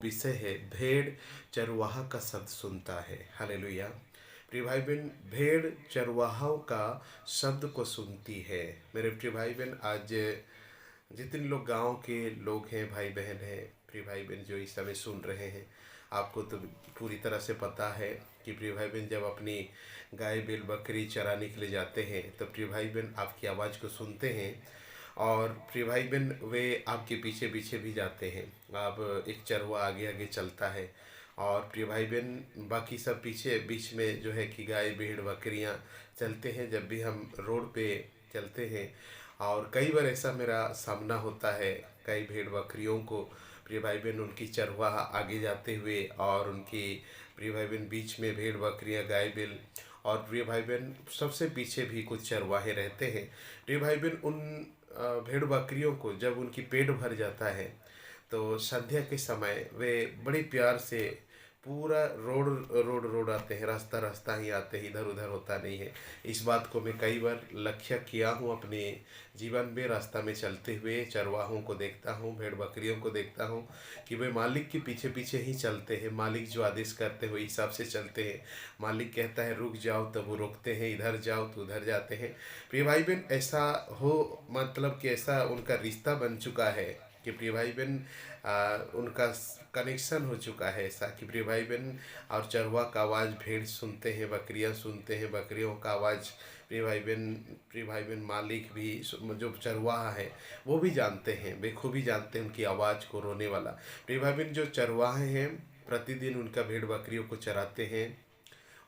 विषय है भेड़ चरवाहा का शब्द सुनता है। हालेलुया। प्रिय भाई बहन, भेड़ चरवाहों का शब्द को सुनती है। मेरे प्रिय भाई बहन, आज जितने लोग गांव के लोग हैं, भाई बहन हैं, प्रिय भाई बहन जो इस समय सुन रहे हैं, आपको तो पूरी तरह से पता है कि प्रिय भाई बहन जब अपनी गाय बैल बकरी चराने के लिए जाते हैं तो प्रिय भाई बहन आपकी आवाज़ को सुनते हैं। और प्रिय भाई बहन वे आपके पीछे पीछे भी जाते हैं। अब एक चरवा आगे आगे चलता है और प्रिय भाई बहन बाकी सब पीछे बीच में जो है कि गाय भेड़ बकरियां चलते हैं। जब भी हम रोड पे चलते हैं और कई बार ऐसा मेरा सामना होता है, कई भेड़ बकरियों को प्रिय भाई बहन उनकी चरवाहा आगे जाते हुए और उनकी प्रिय भाई बहन बीच में भेड़ बकरियां गाय बैल और प्रिय भाई बहन सबसे पीछे भी कुछ चरवाहे रहते हैं। प्रिय भाई बहन उन भेड़ बकरियों को जब उनकी पेट भर जाता है तो संध्या के समय वे बड़े प्यार से पूरा रोड रोड रोड आते हैं, रास्ता रास्ता ही आते हैं, इधर उधर होता नहीं है। इस बात को मैं कई बार लक्ष्य किया हूँ अपने जीवन में। रास्ता में चलते हुए चरवाहों को देखता हूँ, भेड़ बकरियों को देखता हूँ कि वे मालिक के पीछे पीछे ही चलते हैं। मालिक जो आदेश करते हुए हिसाब से चलते हैं। मालिक कहता है रुक जाओ तो वो रुकते हैं, इधर जाओ तो उधर जाते हैं। प्रिय भाई बहन ऐसा हो मतलब कि ऐसा उनका रिश्ता बन चुका है कि प्रिय भाई बहन उनका कनेक्शन हो चुका है ऐसा कि प्रिय भाई बहन और चरवा का आवाज़ भेड़ सुनते हैं, बकरियां सुनते हैं, बकरियों का आवाज़ प्रिय भाई बहन मालिक भी जो चरवाहा है वो भी जानते हैं, बेखूबी जानते हैं उनकी आवाज़ को, रोने वाला। प्रिय भाई बहन जो चरवाहे हैं प्रतिदिन उनका भेड़ बकरियों को चराते हैं,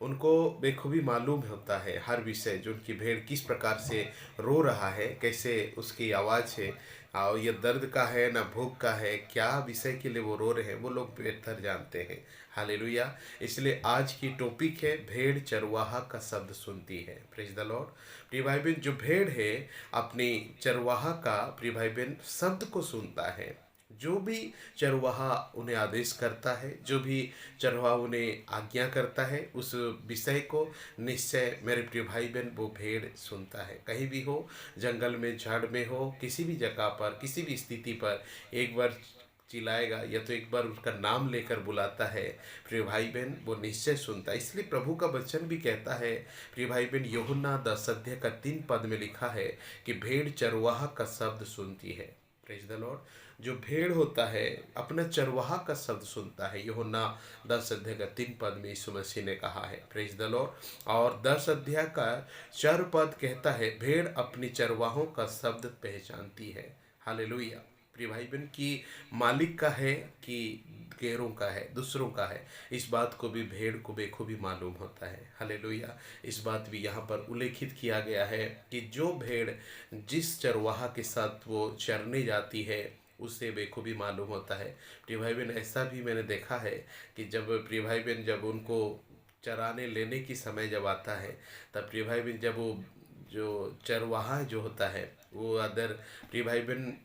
उनको बेखूबी मालूम होता है हर विषय, जो उनकी भेड़ किस प्रकार से रो रहा है, कैसे उसकी आवाज़ है और ये दर्द का है ना भूख का है, क्या विषय के लिए वो रो रहे हैं वो लोग बेहतर जानते हैं। हालेलुया। इसलिए आज की टॉपिक है भेड़ चरवाहा का शब्द सुनती है। Praise the Lord. प्रिय भाई बहन जो भेड़ है अपनी चरवाहा का प्रिय भाई बहन शब्द को सुनता है। जो भी चरवाहा उन्हें आदेश करता है, जो भी चरवाहा उन्हें आज्ञा करता है, उस विषय को निश्चय मेरे प्रिय भाई बहन वो भेड़ सुनता है। कहीं भी हो, जंगल में, झाड़ में हो, किसी भी जगह पर, किसी भी स्थिति पर एक बार चिल्लाएगा या तो एक बार उसका नाम लेकर बुलाता है, प्रिय भाई बहन वो निश्चय सुनता है। इसलिए प्रभु का वचन भी कहता है प्रिय भाई बहन, यूहन्ना 10 अध्याय का 3 पद में लिखा है कि भेड़ चरवाहा का शब्द सुनती है। Praise the Lord. जो भेड़ होता है अपना चरवाहा का शब्द सुनता है। यूहन्ना 10 अध्याय का 3 पद में यीशु मसीह ने कहा है। Praise the Lord. और 10 अध्याय का 4 पद कहता है भेड़ अपनी चरवाहों का शब्द पहचानती है। हालेलुया। प्रिय भाई बहन की मालिक का है कि गैरों का है, दूसरों का है, इस बात को भी भेड़ को बेखूबी मालूम होता है। हालेलुया। इस बात भी यहाँ पर उल्लेखित किया गया है कि जो भेड़ जिस चरवाहा के साथ वो चरने जाती है उससे बेखूबी मालूम होता है। प्रिय भाई बहन ऐसा भी मैंने देखा है कि जब प्रिय भाई बहन जब उनको चराने लेने की समय जब आता है तब प्रिय भाई बहन जब वो जो चरवाहा जो होता है वो अदर प्रिय भाई बहन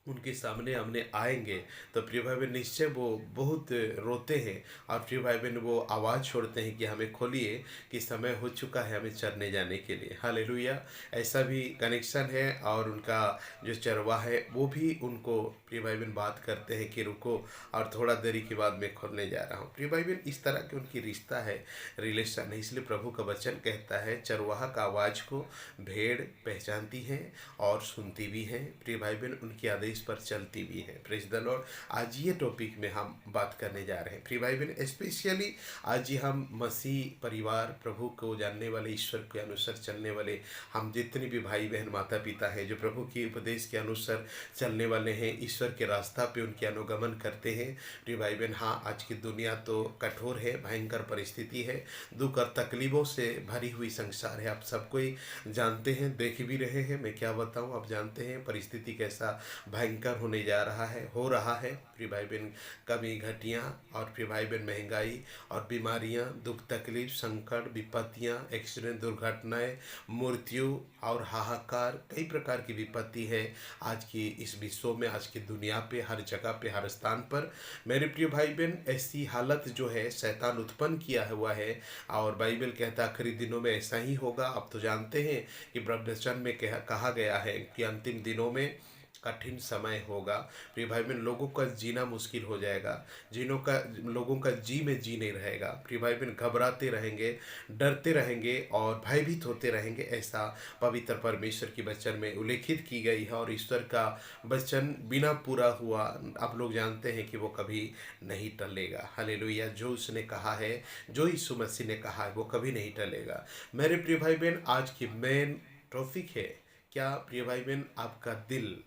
उनके सामने हमने आएंगे तो प्रिय भाई बहन निश्चय वो बहुत रोते हैं और प्रिय भाई बहन वो आवाज़ छोड़ते हैं कि हमें खोलिए कि समय हो चुका है हमें चरने जाने के लिए। हालेलुया। ऐसा भी कनेक्शन है और उनका जो चरवाहा है वो भी उनको प्रिय भाई बहन बात करते हैं कि रुको और थोड़ा देरी के बाद मैं खोलने जा रहा हूँ। प्रिय भाई बहन इस तरह की उनकी रिश्ता है, रिलेशन है। इसलिए प्रभु का वचन कहता है चरवाहा का आवाज़ को भेड़ पहचानती है और सुनती भी है। प्रिय भाई बहन उनकी आदेश पर चलती भी है। Praise the Lord. आज ये टॉपिक में हम बात करने जा रहे हैं प्रिय भाई बहन, स्पेशली आज ही हम मसीह परिवार, प्रभु को जानने वाले, ईश्वर के अनुसार चलने वाले हम जितने भी भाई बहन माता पिता हैं जो प्रभु के उपदेश के अनुसार चलने वाले हैं, ईश्वर के रास्ता पे उनके अनुगमन करते हैं। प्रिय भाई बहन हाँ, आज की दुनिया तो कठोर है, भयंकर परिस्थिति है, दुख और तकलीफों से भरी हुई संसार है। आप सबको ही जानते हैं, देख भी रहे हैं, मैं क्या बताऊं, आप जानते हैं परिस्थिति कैसा भयंकर होने जा रहा है, हो रहा है। प्रिय भाई बहन कमी घटियाँ और प्रिय भाई बहन महंगाई और बीमारियाँ, दुख तकलीफ, संकट, विपत्तियाँ, एक्सीडेंट, दुर्घटनाएं, मृत्यु और हाहाकार, कई प्रकार की विपत्ति है आज की इस विश्व में, आज की दुनिया पे, हर जगह पे, हर स्थान पर। मेरे प्रिय भाई बहन ऐसी हालत जो है शैतान उत्पन्न किया हुआ है और बाइबल कहता है आखिरी दिनों में ऐसा ही होगा। आप तो जानते हैं कि प्रवचन में कहा गया है कि अंतिम दिनों में कठिन समय होगा। प्रिय भाई बहन, लोगों का जीना मुश्किल हो जाएगा, लोगों का जी में जी नहीं रहेगा। प्रिय भाई बहन, घबराते रहेंगे, डरते रहेंगे और भयभीत होते रहेंगे, ऐसा पवित्र परमेश्वर की वचन में उल्लेखित की गई है। और ईश्वर का वचन बिना पूरा हुआ आप लोग जानते हैं कि वो कभी नहीं टलेगा। हालेलुया। जो उसने कहा है, जो यीशु मसीह ने कहा है, वो कभी नहीं टलेगा। मेरे प्रिय भाई बहन, आज की मेन टॉपिक है, क्या प्रिय भाई बहन आपका दिल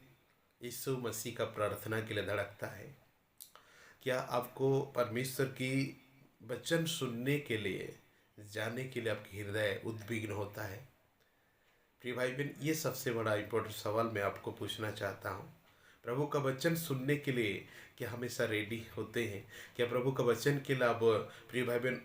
यीशु मसीह का प्रार्थना के लिए धड़कता है? क्या आपको परमेश्वर की वचन सुनने के लिए, जाने के लिए आपकी हृदय उद्विग्न होता है? प्रिय भाई बहन, ये सबसे बड़ा इम्पोर्टेंट सवाल मैं आपको पूछना चाहता हूँ। प्रभु का वचन सुनने के लिए क्या हमेशा रेडी होते हैं? क्या प्रभु का वचन के लिए आप, प्रिय भाई बहन,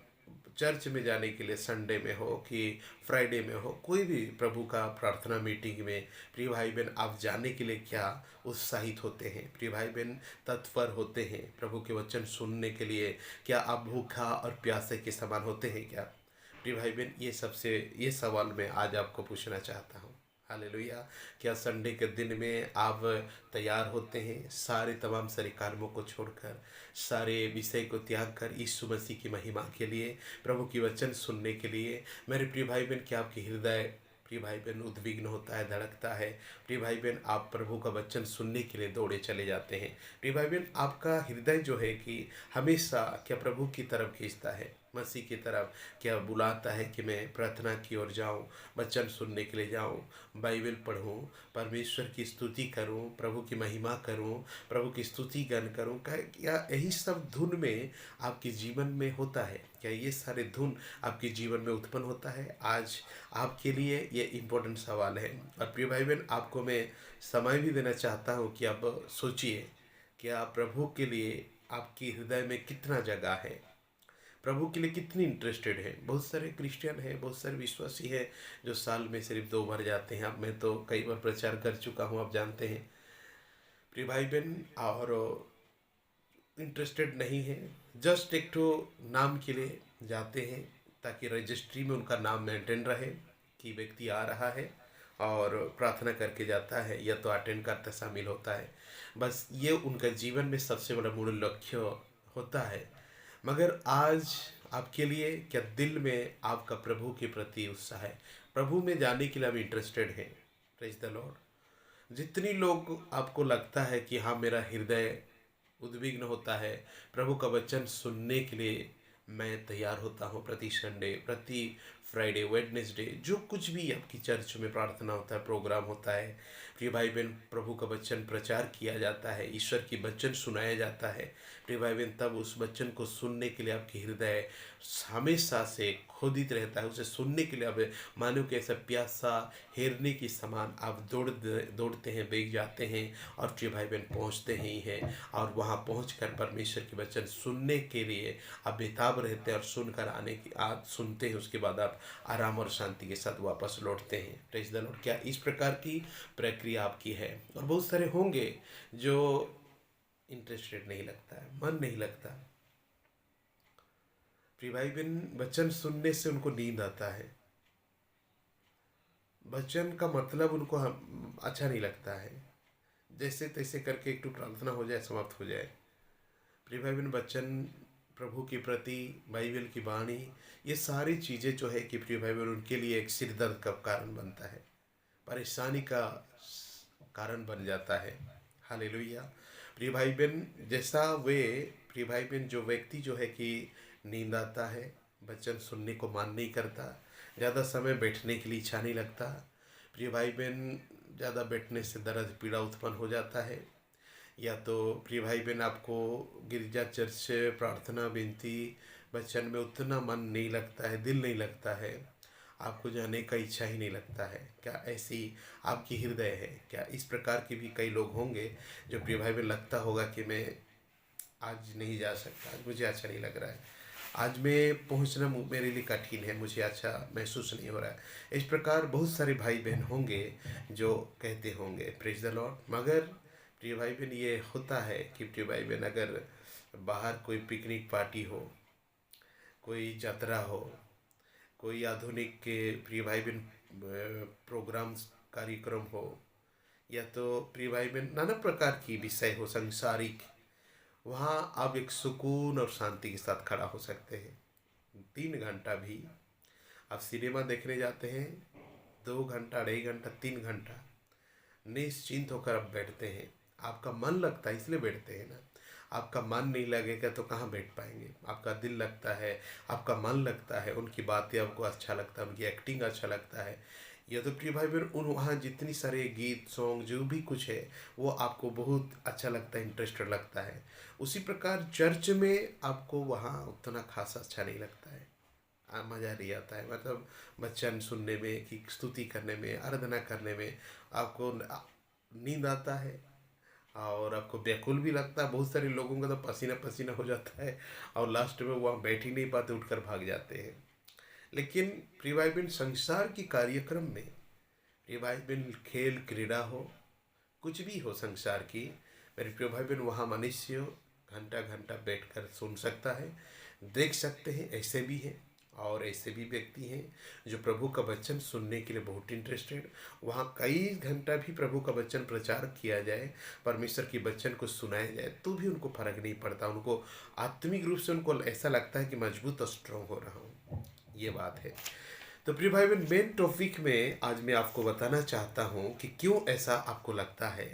चर्च में जाने के लिए, संडे में हो कि फ्राइडे में हो, कोई भी प्रभु का प्रार्थना मीटिंग में, प्रिय भाई बहन, आप जाने के लिए क्या उत्साहित होते हैं? प्रिय भाई बहन, तत्पर होते हैं प्रभु के वचन सुनने के लिए? क्या आप भूखा और प्यासे के समान होते हैं क्या? प्रिय भाई बहन, ये सवाल मैं आज आपको पूछना चाहता हूँ। हालेलुया। क्या संडे के दिन में आप तैयार होते हैं, सारे तमाम सारे कार्यों को छोड़कर, सारे विषय को त्याग कर यीशु मसीह की महिमा के लिए, प्रभु की वचन सुनने के लिए? मेरे प्रिय भाई बहन, क्या आपकी हृदय, प्रिय भाई बहन, उद्विग्न होता है, धड़कता है? प्रिय भाई बहन, आप प्रभु का वचन सुनने के लिए दौड़े चले जाते हैं? प्रिय भाई बहन, आपका हृदय जो है कि हमेशा क्या प्रभु की तरफ खींचता है, मसीह की तरफ? क्या बुलाता है कि मैं प्रार्थना की ओर जाऊं, वचन सुनने के लिए जाऊं, बाइबल पढ़ूं, परमेश्वर की स्तुति करूं, प्रभु की महिमा करूं, प्रभु की स्तुति गान करूं? क्या यही सब धुन में आपके जीवन में होता है? क्या ये सारे धुन आपके जीवन में उत्पन्न होता है? आज आपके लिए ये इम्पोर्टेंट सवाल है। और प्रिय भाई बहन, आपको मैं समय भी देना चाहता हूँ कि आप सोचिए, क्या प्रभु के लिए आपकी हृदय में कितना जगह है? प्रभु के लिए कितनी इंटरेस्टेड है? बहुत सारे क्रिश्चियन हैं, बहुत सारे विश्वासी हैं जो साल में सिर्फ 2 बार जाते हैं। अब मैं तो कई बार प्रचार कर चुका हूँ, आप जानते हैं प्रिय भाई बहन, और इंटरेस्टेड नहीं है, जस्ट एक तो नाम के लिए जाते हैं, ताकि रजिस्ट्री में उनका नाम मेंटेन रहे कि व्यक्ति आ रहा है और प्रार्थना करके जाता है, या तो अटेंड करता, शामिल होता है। बस ये उनका जीवन में सबसे बड़ा मूल लक्ष्य होता है। मगर आज आपके लिए क्या दिल में आपका प्रभु के प्रति उत्साह है? प्रभु में जाने के लिए आप इंटरेस्टेड हैं? Praise the Lord. जितनी लोग आपको लगता है कि हाँ, मेरा हृदय उद्विग्न होता है, प्रभु का वचन सुनने के लिए मैं तैयार होता हूँ, प्रति संडे, प्रति फ्राइडे, वेडनेसडे, जो कुछ भी आपकी चर्च में प्रार्थना होता है, प्रोग्राम होता है, प्रिय भाई बहन, प्रभु का वचन प्रचार किया जाता है, ईश्वर की वचन सुनाया जाता है, प्रिय भाई बहन, तब उस वचन को सुनने के लिए आपकी हृदय हमेशा से खोदित रहता है। उसे सुनने के लिए अब मानो कि ऐसा प्यासा हेरने की समान आप दौड़ते हैं, बेग जाते हैं, और प्रिय भाई बहन पहुँचते ही हैं, और वहाँ पहुँचकर परमेश्वर के वचन सुनने के लिए आप बेताब रहते हैं, और सुनकर आप सुनते हैं, उसके बाद आप आराम और शांति के साथ वापस लौटते हैं। Praise the Lord. क्या इस प्रकार की प्रक्रिया आपकी है? और बहुत सारे होंगे जो इंटरेस्टेड नहीं लगता है, मन नहीं लगता। प्रिय भाई बहन, वचन सुनने से उनको नींद आता है, वचन का मतलब उनको अच्छा नहीं लगता है, जैसे तैसे करके एक टू प्रार्थना हो जाए, समाप्त हो जाए। प्रिय भाई बहन, वचन, प्रभु के प्रति, बाइबल की वाणी, ये सारी चीज़ें जो है कि प्रिय भाई बहन, उनके लिए एक सिर दर्द का कारण बनता है, परेशानी का कारण बन जाता है। हालेलुया। प्रिय भाई बहन, जैसा वे, प्रिय भाई बहन, जो व्यक्ति जो है कि नींद आता है, वचन सुनने को मान नहीं करता, ज़्यादा समय बैठने के लिए इच्छा नहीं लगता, प्रिय भाई बहन, ज़्यादा बैठने से दर्द पीड़ा उत्पन्न हो जाता है, या तो प्रिय भाई बहन आपको गिरजा, चर्च, प्रार्थना, विनती, वचन में उतना मन नहीं लगता है, दिल नहीं लगता है, आपको जाने का इच्छा ही नहीं लगता है। क्या ऐसी आपकी हृदय है? क्या इस प्रकार के भी कई लोग होंगे जो प्रिय भाई बहन लगता होगा कि मैं आज नहीं जा सकता, आज मुझे अच्छा नहीं लग रहा है, आज मैं पहुंचना मेरे लिए कठिन है, मुझे अच्छा महसूस नहीं हो रहा है। इस प्रकार बहुत सारे भाई बहन होंगे जो कहते होंगे। Praise the Lord. मगर प्रिय भाई बहन, ये होता है कि प्रिय भाई बहन, अगर बाहर कोई पिकनिक पार्टी हो, कोई यात्रा हो, कोई आधुनिक के प्रिय भाई बहन प्रोग्राम्स, कार्यक्रम हो, या तो प्रिय भाई बहन नाना प्रकार की विषय हो संसारिक, वहाँ आप एक सुकून और शांति के साथ खड़ा हो सकते हैं। 3 घंटा भी आप सिनेमा देखने जाते हैं, 2 घंटा, 2.5 घंटा, 3 घंटा निश्चिंत होकर आप बैठते हैं। आपका मन लगता है इसलिए बैठते हैं ना। आपका मन नहीं लगेगा तो कहाँ बैठ पाएंगे। आपका दिल लगता है, आपका मन लगता है, उनकी बातें आपको अच्छा लगता है, उनकी एक्टिंग अच्छा लगता है। यह तो प्रिय भाई बहन उन वहाँ जितनी सारे गीत सॉन्ग जो भी कुछ है वो आपको बहुत अच्छा लगता है, इंटरेस्टेड लगता है। उसी प्रकार चर्च में आपको वहाँ उतना खास अच्छा नहीं लगता है। मज़ा नहीं आता है, मतलब वचन सुनने में कि स्तुति करने में, आराधना करने में आपको नींद आता है और आपको व्याकुल भी लगता है। बहुत सारे लोगों का तो पसीना पसीना हो जाता है और लास्ट में वहाँ बैठ ही नहीं पाते, उठकर भाग जाते हैं। लेकिन प्रिय भाई बहन संसार की कार्यक्रम में, प्रिय भाई बहन खेल क्रीड़ा हो, कुछ भी हो संसार की, मेरे प्रिय भाई बहन वहाँ मनुष्य घंटा घंटा बैठकर सुन सकता है, देख सकते हैं। ऐसे भी हैं और ऐसे भी व्यक्ति हैं जो प्रभु का वचन सुनने के लिए बहुत इंटरेस्टेड। वहाँ कई घंटा भी प्रभु का वचन प्रचार किया जाए, परमेश्वर की वचन को सुनाया जाए, तो भी उनको फर्क नहीं पड़ता। उनको आत्मिक रूप से उनको ऐसा लगता है कि मजबूत और स्ट्रांग हो रहा हूँ। ये बात है। तो प्रिय भाई बहन मेन टॉपिक में आज मैं आपको बताना चाहता हूँ कि क्यों ऐसा आपको लगता है।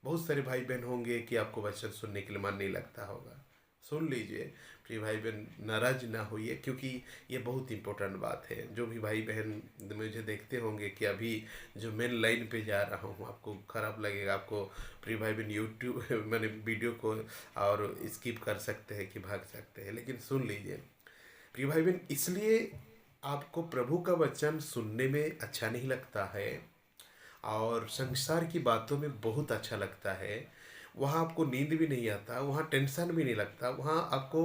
बहुत सारे भाई बहन होंगे कि आपको वचन सुनने के लिए मन नहीं लगता होगा। सुन लीजिए प्रिय भाई बहन, नाराज ना होइए, क्योंकि ये बहुत इंपॉर्टेंट बात है। जो भी भाई बहन मुझे देखते होंगे कि अभी जो मेन लाइन पे जा रहा हूँ, आपको खराब लगेगा। आपको प्रिय भाई बहन यूट्यूब मैंने वीडियो को और स्किप कर सकते हैं कि भाग सकते हैं, लेकिन सुन लीजिए प्रिय भाई बहन। इसलिए आपको प्रभु का वचन सुनने में अच्छा नहीं लगता है और संसार की बातों में बहुत अच्छा लगता है। वहाँ आपको नींद भी नहीं आता, वहाँ टेंशन भी नहीं लगता, वहाँ आपको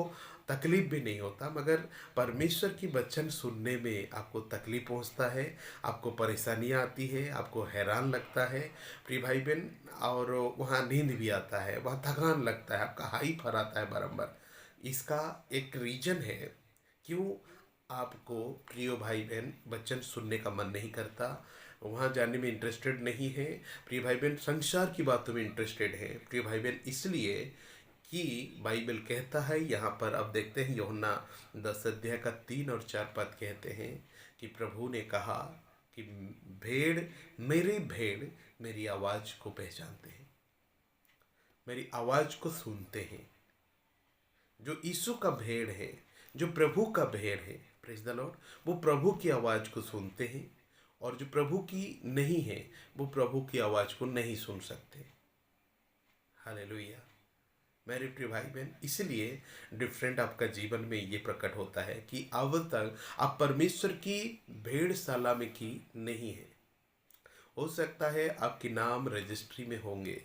तकलीफ भी नहीं होता। मगर परमेश्वर की वचन सुनने में आपको तकलीफ पहुँचता है, आपको परेशानियाँ आती है, आपको हैरान लगता है प्रिय भाई बहन। और वहाँ नींद भी आता है, वहाँ थकान लगता है, आपका हाई फर आता है बारम्बार। इसका एक रीजन है क्यों आपको प्रिय भाई बहन वचन सुनने का मन नहीं करता, वहाँ जाने में इंटरेस्टेड नहीं है। प्रिय भाई बहन संसार की बातों में इंटरेस्टेड है प्रिय भाई बहन, इसलिए कि बाइबल कहता है यहाँ पर। अब देखते हैं यूहन्ना 10 अध्याय का 3 और 4 पद कहते हैं कि प्रभु ने कहा कि भेड़ भेड़ मेरी आवाज़ को पहचानते हैं, मेरी आवाज़ को सुनते हैं। जो यीशु का भेड़ है, जो प्रभु का भेड़ है, प्रेज द लॉर्ड, वो प्रभु की आवाज़ को सुनते हैं। और जो प्रभु की नहीं है वो प्रभु की आवाज़ को नहीं सुन सकते। हालेलुया मेरे प्रिय भाई बहन, इसलिए डिफरेंट आपका जीवन में ये प्रकट होता है कि अब तक आप परमेश्वर की भेड़शाला में की नहीं है। हो सकता है आपके नाम रजिस्ट्री में होंगे,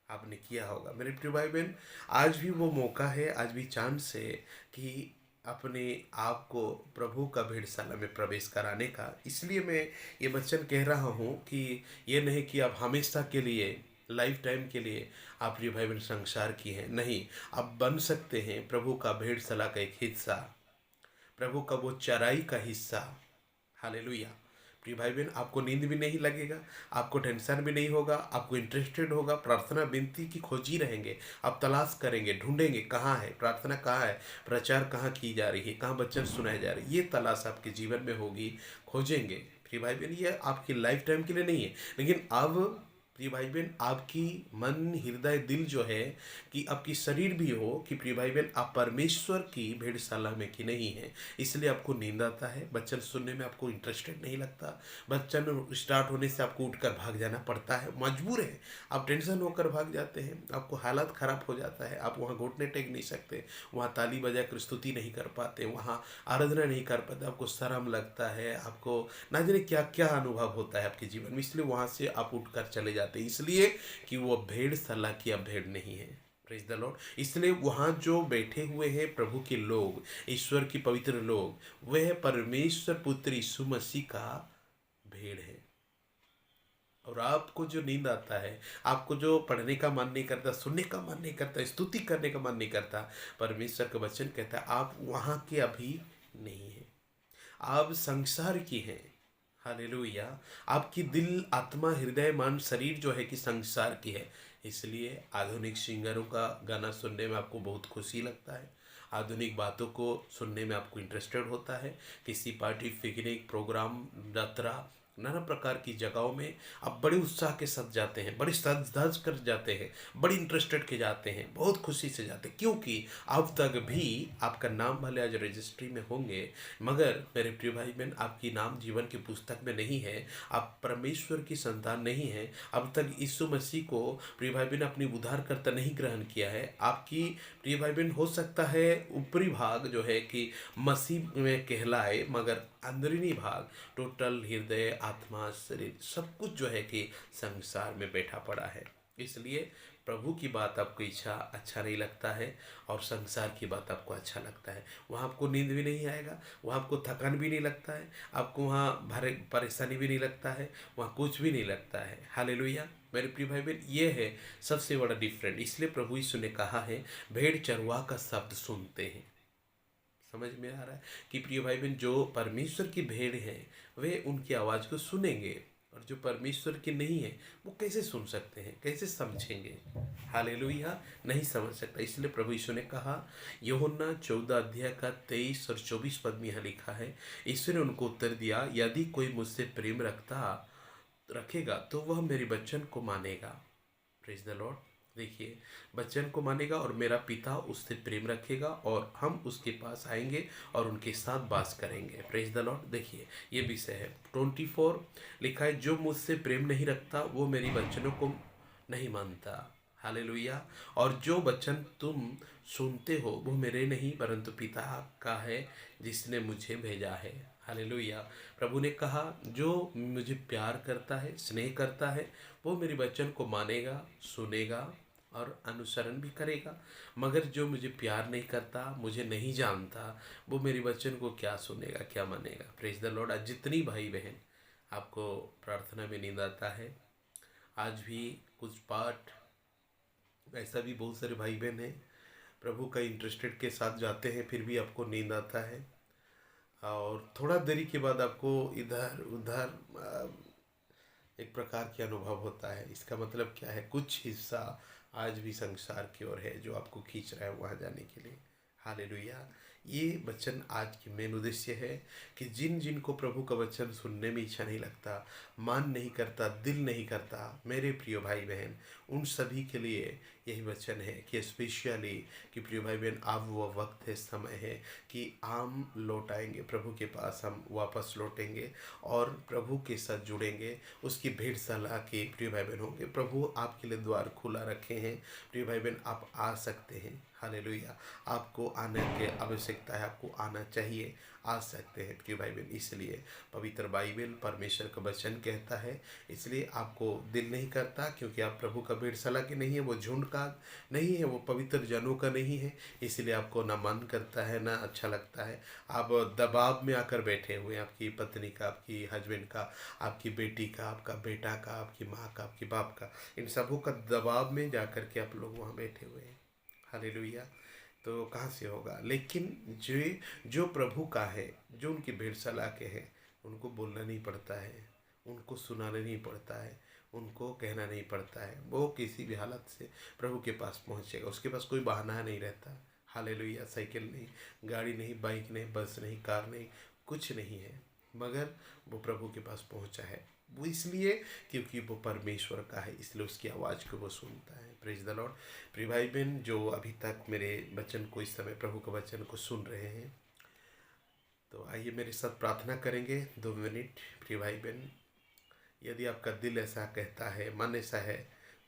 आपने किया होगा। मेरे प्रिय भाई बहन, आज भी वो मौका है, आज भी चांस है कि अपने आप को प्रभु का भेड़शाला में प्रवेश कराने का। इसलिए मैं ये वचन कह रहा हूँ कि ये नहीं कि आप हमेशा के लिए, लाइफ टाइम के लिए आप प्रिय भाई बहन संसार की हैं, नहीं। आप बन सकते हैं प्रभु का भेड़शाला का एक हिस्सा, प्रभु का वो चराई का हिस्सा। हालेलुया प्रिय भाई बहन, आपको नींद भी नहीं लगेगा, आपको टेंशन भी नहीं होगा, आपको इंटरेस्टेड होगा। प्रार्थना विनती की खोजी रहेंगे, आप तलाश करेंगे, ढूंढेंगे कहाँ है प्रार्थना, कहाँ है प्रचार, कहाँ की जा रही है, कहाँ वचन सुनाए जा रहे हैं। ये तलाश आपके जीवन में होगी, खोजेंगे प्रिय भाई बहन। ये आपकी लाइफ टाइम के लिए नहीं है, लेकिन अब प्रिय भाई बहन आपकी मन हृदय दिल जो है कि आपकी शरीर भी हो कि प्रिय भाई बहन आप परमेश्वर की भेड़शाला में की नहीं है। इसलिए आपको नींद आता है, वचन सुनने में आपको इंटरेस्टेड नहीं लगता, वचन स्टार्ट होने से आपको उठकर भाग जाना पड़ता है, मजबूर है। आप टेंशन होकर भाग जाते हैं, आपको हालत खराब हो जाता है, आप वहाँ घुटने टेक नहीं सकते, वहाँ ताली बजाकर स्तुति नहीं कर पाते, वहाँ आराधना नहीं कर पाते, आपको शर्म लगता है, आपको ना जाने क्या क्या अनुभव होता है आपके जीवन में। इसलिए वहाँ से आप उठकर चले जाते हैं, इसलिए कि वो भेड़शाला की अब भेड़ नहीं है। Praise the Lord. इसलिए वहाँ जो बैठे हुए हैं प्रभु के लोग, ईश्वर की पवित्र लोग, वह परमेश्वर पुत्र यीशु मसीह का भेड़ है। और आपको जो नींद आता है, आपको जो पढ़ने का मन नहीं करता, सुनने का मन नहीं करता, स्तुति करने का मन नहीं करता, परमेश्वर का वचन कहता है आप वहाँ के अभी नहीं है, आप संसार की हैं। हालेलुया। आपकी दिल, आत्मा, हृदय, मन, शरीर जो है कि संसार की है। इसलिए आधुनिक सिंगरों का गाना सुनने में आपको बहुत खुशी लगता है, आधुनिक बातों को सुनने में आपको इंटरेस्टेड होता है। किसी पार्टी, पिकनिक, प्रोग्राम, यात्रा, नाना प्रकार की जगहों में आप बड़े उत्साह के साथ जाते हैं, बड़ी सज धज कर जाते हैं, बड़ी इंटरेस्टेड के जाते हैं, बहुत खुशी से जाते हैं, क्योंकि अब तक भी आपका नाम भले आज रजिस्ट्री में होंगे, मगर मेरे प्रिय भाई बहन, आपकी नाम जीवन की पुस्तक में नहीं है। आप परमेश्वर की संतान नहीं है। अब तक यीशु मसीह को प्रिय भाई बहन अपनी उद्धारकर्ता नहीं ग्रहण किया है। आपकी प्रिय भाई बहन हो सकता है ऊपरी भाग जो है कि मसीह में कहलाए, मगर अंदरूनी भाग, टोटल हृदय, आत्मा, शरीर, सब कुछ जो है कि संसार में बैठा पड़ा है। इसलिए प्रभु की बात आपको अच्छा नहीं लगता है, और संसार की बात आपको अच्छा लगता है। वहाँ आपको नींद भी नहीं आएगा, वहाँ आपको थकान भी नहीं लगता है, आपको वहाँ भारे परेशानी भी नहीं लगता है, वहाँ कुछ भी नहीं लगता है। हालेलुया। मेरे प्रिय भाई बहन, ये है सबसे बड़ा डिफरेंट। इसलिए प्रभु यीशु ने कहा है, भेड़ चरवाह का शब्द सुनते हैं। समझ में आ रहा है कि प्रिय भाई बहन, जो परमेश्वर की भेड़ हैं वे उनकी आवाज़ को सुनेंगे, और जो परमेश्वर की नहीं है वो कैसे सुन सकते हैं, कैसे समझेंगे। हालेलुया। नहीं समझ सकता। इसलिए प्रभु यीशु ने कहा, यूहन्ना 14 अध्याय का 23 और 24 पद में यहाँ लिखा है, ईश्वर ने उनको उत्तर दिया, यदि कोई मुझसे प्रेम रखेगा तो वह मेरे वचन को मानेगा। Praise the Lord. देखिए, वचन को मानेगा और मेरा पिता उससे प्रेम रखेगा, और हम उसके पास आएंगे और उनके साथ वास करेंगे। Praise the Lord. देखिए, ये विषय है 24 लिखा है, जो मुझसे प्रेम नहीं रखता वो मेरी वचनों को नहीं मानता। हालेलुया। और जो वचन तुम सुनते हो वो मेरे नहीं परंतु पिता का है जिसने मुझे भेजा है। हालेलुया। प्रभु ने कहा, जो मुझे प्यार करता है, स्नेह करता है, वो मेरे वचन को मानेगा, सुनेगा और अनुसरण भी करेगा। मगर जो मुझे प्यार नहीं करता, मुझे नहीं जानता, वो मेरे वचन को क्या सुनेगा, क्या मानेगा। Praise the Lord. आज जितनी भाई बहन आपको प्रार्थना में नींद आता है, आज भी कुछ पाठ, ऐसा भी बहुत सारे भाई बहन हैं प्रभु का इंटरेस्टेड के साथ जाते हैं, फिर भी आपको नींद आता है, और थोड़ा देरी के बाद आपको इधर उधर एक प्रकार की अनुभव होता है। इसका मतलब क्या है, कुछ हिस्सा आज भी संसार की ओर है जो आपको खींच रहा है वहाँ जाने के लिए। हालेलुया। ये वचन आज की मेन उद्देश्य है कि जिन जिन को प्रभु का वचन सुनने में इच्छा नहीं लगता, मान नहीं करता, दिल नहीं करता, मेरे प्रिय भाई बहन, उन सभी के लिए यही वचन है कि स्पेशली कि प्रिय भाई बहन, अब वह वक्त है, समय है कि हम लौट आएंगे प्रभु के पास, हम वापस लौटेंगे और प्रभु के साथ जुड़ेंगे, उसकी भेड़शाला के प्रिय भाई बहन होंगे। प्रभु आपके लिए द्वार खुला रखे हैं। प्रिय भाई बहन, आप आ सकते हैं। हालेलुया। आपको आने की आवश्यकता है, आपको आना चाहिए, आ सकते हैं प्रिय भाई बहन। इसलिए पवित्र बाइबल, परमेश्वर का वचन कहता है, इसलिए आपको दिल नहीं करता क्योंकि आप प्रभु का भेड़शाला के नहीं है, वो झुंड का नहीं है, वो पवित्र जनों का नहीं है। इसलिए आपको ना मन करता है, ना अच्छा लगता है। आप दबाव में आकर बैठे हुए हैं, आपकी पत्नी का, आपकी हस्बैंड का, आपकी बेटी का, आपका बेटा का, आपकी माँ का, आपके बाप का, इन सबों का दबाव में जाकर के आप लोग वहाँ बैठे हुए हैं। हालेलुया। तो कहाँ से होगा। लेकिन जो प्रभु का है, जो उनकी भेड़शाला के हैं, उनको बोलना नहीं पड़ता है, उनको सुनाना नहीं पड़ता है, उनको कहना नहीं पड़ता है, वो किसी भी हालत से प्रभु के पास पहुँचेगा। उसके पास कोई बहाना नहीं रहता। हालेलुया। साइकिल नहीं, गाड़ी नहीं, बाइक नहीं, बस नहीं, कार नहीं, कुछ नहीं है, मगर वो प्रभु के पास पहुँचा है। वो इसलिए क्योंकि वो परमेश्वर का है, इसलिए उसकी आवाज़ को वो सुनता है। Praise the Lord. प्रिय भाई बहन, जो अभी तक मेरे वचन को, इस समय प्रभु के वचन को सुन रहे हैं, तो आइए मेरे साथ प्रार्थना करेंगे 2 मिनट। प्रिय भाई बहन, यदि आपका दिल ऐसा कहता है, मन ऐसा है,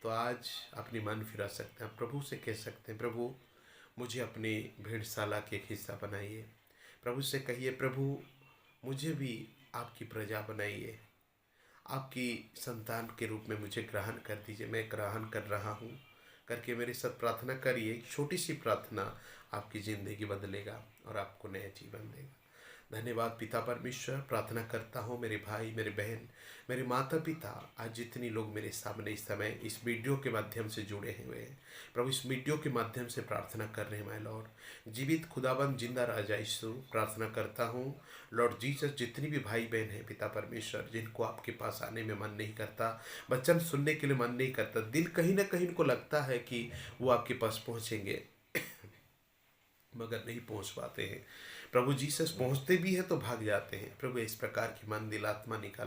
तो आज अपनी मन फिरा सकते हैं। प्रभु से कह सकते हैं, प्रभु मुझे अपनी भेड़शाला के एक हिस्सा बनाइए। प्रभु से कहिए, प्रभु मुझे भी आपकी प्रजा बनाइए, आपकी संतान के रूप में मुझे ग्रहण कर दीजिए, मैं ग्रहण कर रहा हूँ करके मेरे साथ प्रार्थना करिए। एक छोटी सी प्रार्थना आपकी ज़िंदगी बदलेगा और आपको नया जीवन देगा। धन्यवाद पिता परमेश्वर। प्रार्थना करता हूँ मेरे भाई, मेरे बहन, मेरे माता पिता, आज जितनी लोग मेरे सामने इस समय इस वीडियो के माध्यम से जुड़े हुए हैं प्रभु, इस वीडियो के माध्यम से प्रार्थना कर रहे हैं माय लॉर्ड। जीवित खुदाबंद जिंदा राजा यीशु, प्रार्थना करता हूँ लॉर्ड जीसस, जितनी भी भाई बहन हैं पिता परमेश्वर, जिनको आपके पास आने में मन नहीं करता, वचन सुनने के लिए मन नहीं करता, दिल कहीं ना कहीं इनको लगता है कि वो आपके पास पहुँचेंगे मगर नहीं पहुंच पाते हैं प्रभु जीसस। पहुंचते भी हैं तो भाग जाते हैं प्रभु। इस प्रकार की मन दिल आत्मा निकाल